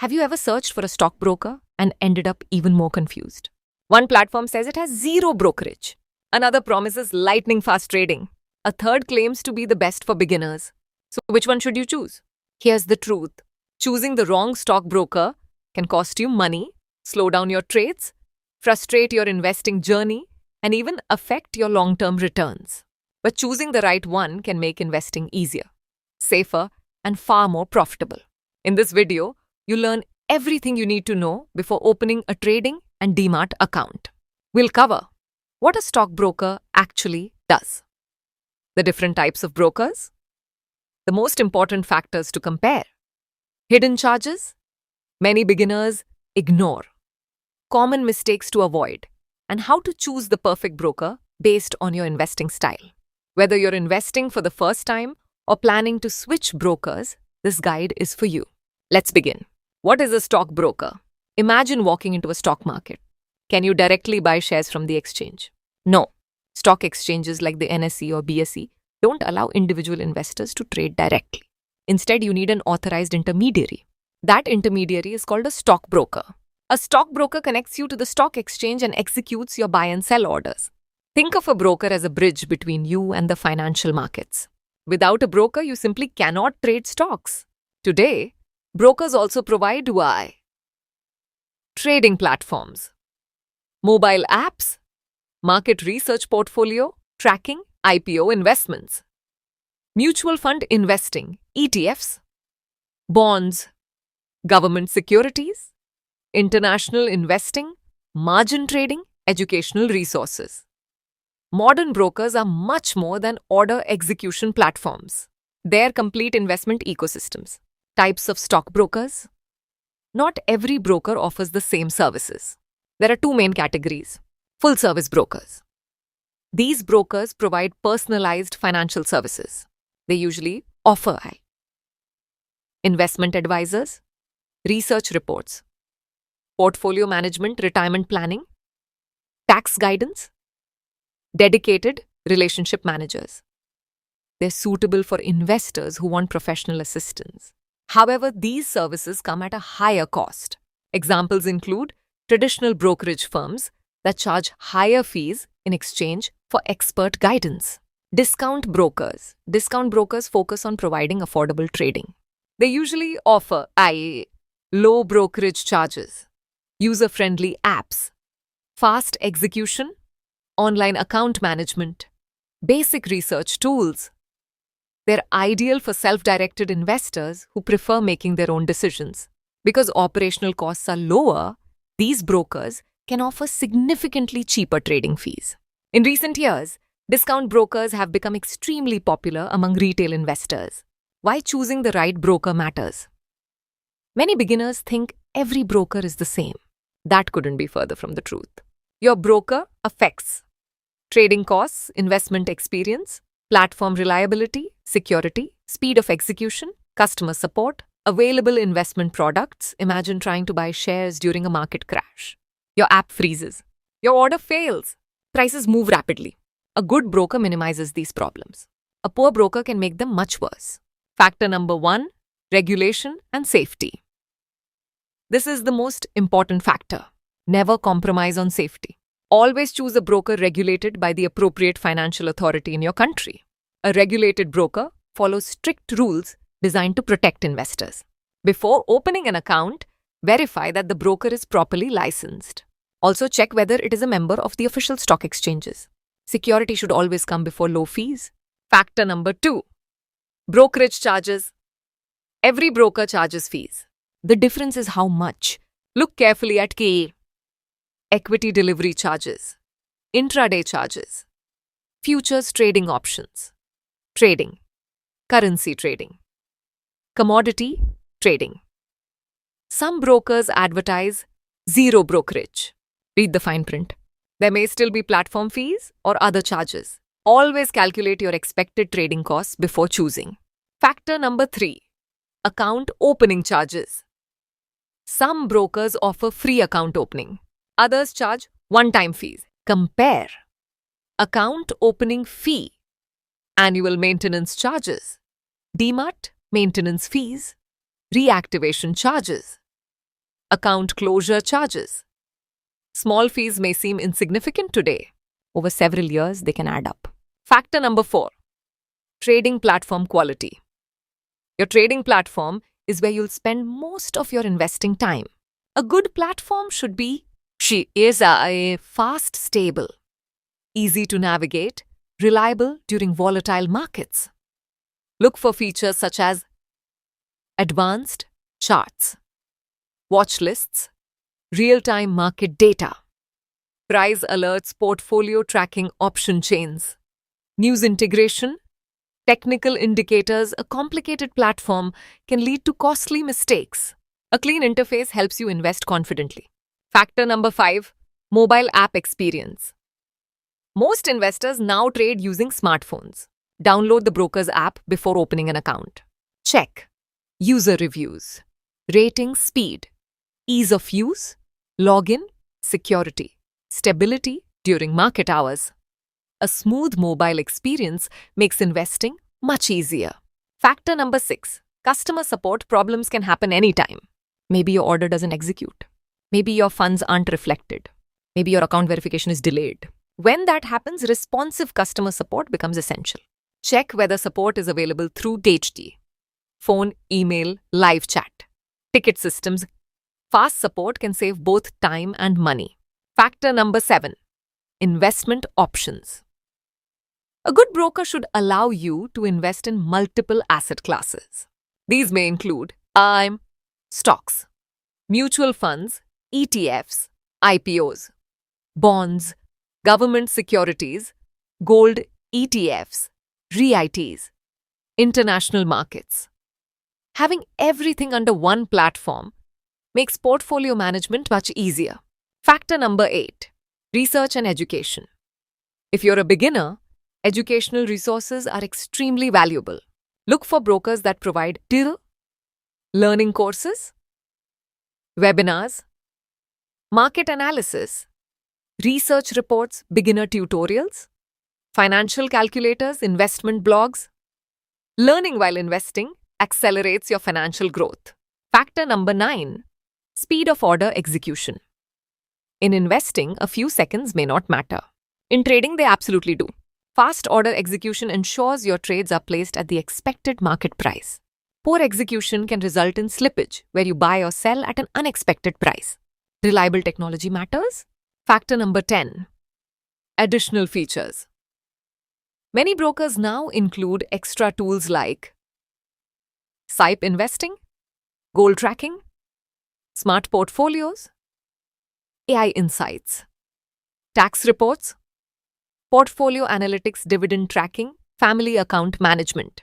Have you ever searched for a stockbroker and ended up even more confused? One platform says it has zero brokerage. Another promises lightning fast trading. A third claims to be the best for beginners. So which one should you choose? Here's the truth. Choosing the wrong stockbroker can cost you money, slow down your trades, frustrate your investing journey, and even affect your long-term returns. But choosing the right one can make investing easier, safer, and far more profitable. In this video, you learn everything you need to know before opening a trading and Demat account. We'll cover what a stockbroker actually does, the different types of brokers, the most important factors to compare, hidden charges many beginners ignore, common mistakes to avoid, and how to choose the perfect broker based on your investing style. Whether you're investing for the first time or planning to switch brokers, this guide is for you. Let's begin. What is a stockbroker? Imagine walking into a stock market. Can you directly buy shares from the exchange? No. Stock exchanges like the NSE or BSE don't allow individual investors to trade directly. Instead, you need an authorized intermediary. That intermediary is called a stockbroker. A stockbroker connects you to the stock exchange and executes your buy and sell orders. Think of a broker as a bridge between you and the financial markets. Without a broker, you simply cannot trade stocks. Today, brokers also provide why? Trading platforms, mobile apps, market research portfolio, tracking, IPO investments, mutual fund investing, ETFs, bonds, government securities, international investing, margin trading, educational resources. Modern brokers are much more than order execution platforms. They're complete investment ecosystems. Types of stockbrokers. Not every broker offers the same services. There are two main categories. Full-service brokers. These brokers provide personalized financial services. They usually offer investment advisors, research reports, portfolio management, retirement planning, tax guidance, dedicated relationship managers. They're suitable for investors who want professional assistance. However, these services come at a higher cost. Examples include traditional brokerage firms that charge higher fees in exchange for expert guidance. Discount brokers. Discount brokers focus on providing affordable trading. They usually offer low brokerage charges, user-friendly apps, fast execution, online account management, basic research tools. They're ideal for self-directed investors who prefer making their own decisions. Because operational costs are lower, these brokers can offer significantly cheaper trading fees. In recent years, discount brokers have become extremely popular among retail investors. Why choosing the right broker matters? Many beginners think every broker is the same. That couldn't be further from the truth. Your broker affects trading costs, investment experience, platform reliability, security, speed of execution, customer support, available investment products. Imagine trying to buy shares during a market crash. Your app freezes. Your order fails. Prices move rapidly. A good broker minimizes these problems. A poor broker can make them much worse. Factor number 1, regulation and safety. This is the most important factor. Never compromise on safety. Always choose a broker regulated by the appropriate financial authority in your country. A regulated broker follows strict rules designed to protect investors. Before opening an account, verify that the broker is properly licensed. Also check whether it is a member of the official stock exchanges. Security should always come before low fees. Factor number 2, brokerage charges. Every broker charges fees. The difference is how much. Look carefully at equity delivery charges, intraday charges, futures trading options, trading, currency trading, commodity trading. Some brokers advertise zero brokerage. Read the fine print. There may still be platform fees or other charges. Always calculate your expected trading costs before choosing. Factor number 3, account opening charges. Some brokers offer free account opening. Others charge one-time fees. Compare. Account opening fee, annual maintenance charges, Demat maintenance fees, reactivation charges, Account closure charges. Small fees may seem insignificant today. Over several years, they can add up. Factor number 4. Trading platform quality. Your trading platform is where you'll spend most of your investing time. A good platform should be fast, stable, easy to navigate, reliable during volatile markets. Look for features such as advanced charts, watch lists, real-time market data, price alerts, portfolio tracking option chains, news integration, technical indicators. A complicated platform can lead to costly mistakes. A clean interface helps you invest confidently. Factor number 5. Mobile app experience. Most investors now trade using smartphones. Download the broker's app before opening an account. Check user reviews, rating, speed, ease of use, login, security, stability during market hours. A smooth mobile experience makes investing much easier. Factor number 6. Customer support. Problems can happen anytime. Maybe your order doesn't execute. Maybe your funds aren't reflected. Maybe your account verification is delayed. When that happens, responsive customer support becomes essential. Check whether support is available through DHT, phone, email, live chat, ticket systems. Fast support can save both time and money. Factor number 7. Investment options. A good broker should allow you to invest in multiple asset classes. These may include stocks, mutual funds, ETFs, IPOs, bonds, government securities, gold ETFs, REITs, international markets. Having everything under one platform makes portfolio management much easier. Factor number 8. Research and education. If you're a beginner, educational resources are extremely valuable. Look for brokers that provide learning courses, webinars, market analysis, research reports, beginner tutorials, financial calculators, investment blogs. Learning while investing accelerates your financial growth. Factor number 9. Speed of order execution. In investing, a few seconds may not matter. In trading, they absolutely do. Fast order execution ensures your trades are placed at the expected market price. Poor execution can result in slippage, where you buy or sell at an unexpected price. Reliable technology matters. Factor number 10. Additional features. Many brokers now include extra tools like SIP investing, goal tracking, smart portfolios, AI insights, tax reports, portfolio analytics, dividend tracking, family account management.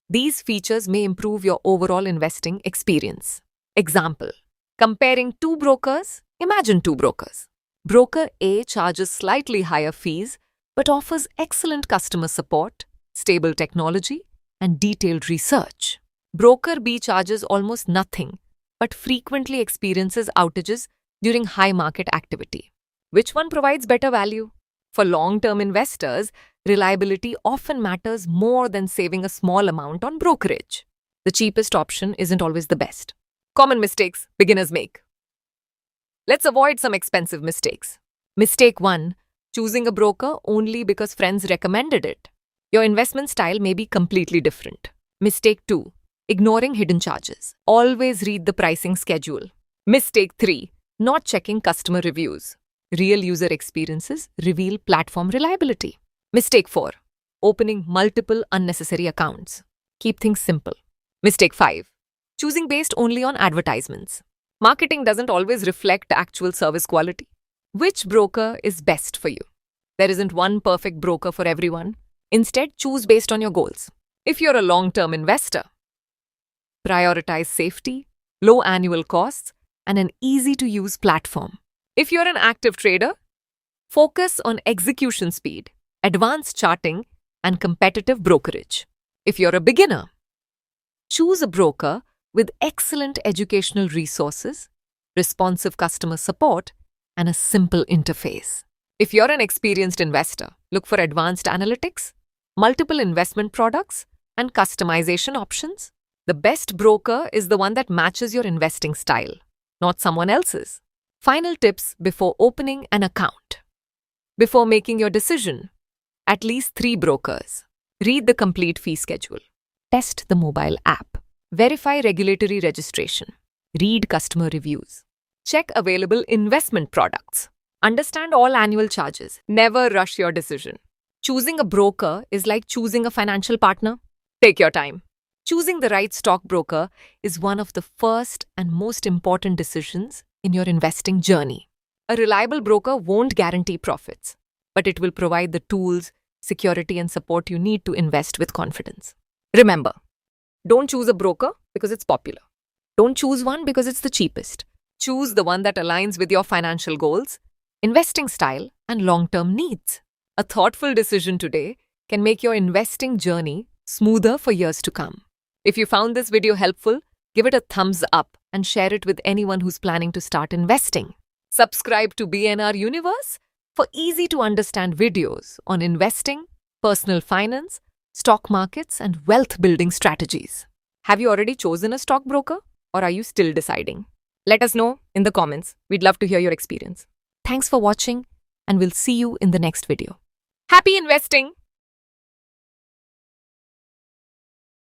These features may improve your overall investing experience. Example: comparing two brokers. Imagine two brokers. Broker A charges slightly higher fees but offers excellent customer support, stable technology, and detailed research. Broker B charges almost nothing but frequently experiences outages during high market activity. Which one provides better value? For long-term investors, reliability often matters more than saving a small amount on brokerage. The cheapest option isn't always the best. Common mistakes beginners make. Let's avoid some expensive mistakes. Mistake 1. Choosing a broker only because friends recommended it. Your investment style may be completely different. Mistake 2. Ignoring hidden charges. Always read the pricing schedule. Mistake 3. Not checking customer reviews. Real user experiences reveal platform reliability. Mistake 4. Opening multiple unnecessary accounts. Keep things simple. Mistake 5. Choosing based only on advertisements. Marketing doesn't always reflect actual service quality. Which broker is best for you? There isn't one perfect broker for everyone. Instead, choose based on your goals. If you're a long-term investor, prioritize safety, low annual costs, and an easy-to-use platform. If you're an active trader, focus on execution speed, advanced charting, and competitive brokerage. If you're a beginner, choose a broker with excellent educational resources, responsive customer support, and a simple interface. If you're an experienced investor, look for advanced analytics, multiple investment products, and customization options. The best broker is the one that matches your investing style. not someone else's. Final tips before opening an account. Before making your decision, at least 3 brokers. Read the complete fee schedule. Test the mobile app. Verify regulatory registration. Read customer reviews. Check available investment products. Understand all annual charges. Never rush your decision. Choosing a broker is like choosing a financial partner. Take your time. Choosing the right stockbroker is one of the first and most important decisions in your investing journey. A reliable broker won't guarantee profits, but it will provide the tools, security, and support you need to invest with confidence. Remember, don't choose a broker because it's popular. Don't choose one because it's the cheapest. Choose the one that aligns with your financial goals, investing style, and long-term needs. A thoughtful decision today can make your investing journey smoother for years to come. If you found this video helpful, give it a thumbs up and share it with anyone who's planning to start investing. Subscribe to BNR Universe for easy-to-understand videos on investing, personal finance, stock markets, and wealth-building strategies. Have you already chosen a stockbroker, or are you still deciding? Let us know in the comments. We'd love to hear your experience. Thanks for watching, and we'll see you in the next video. Happy investing!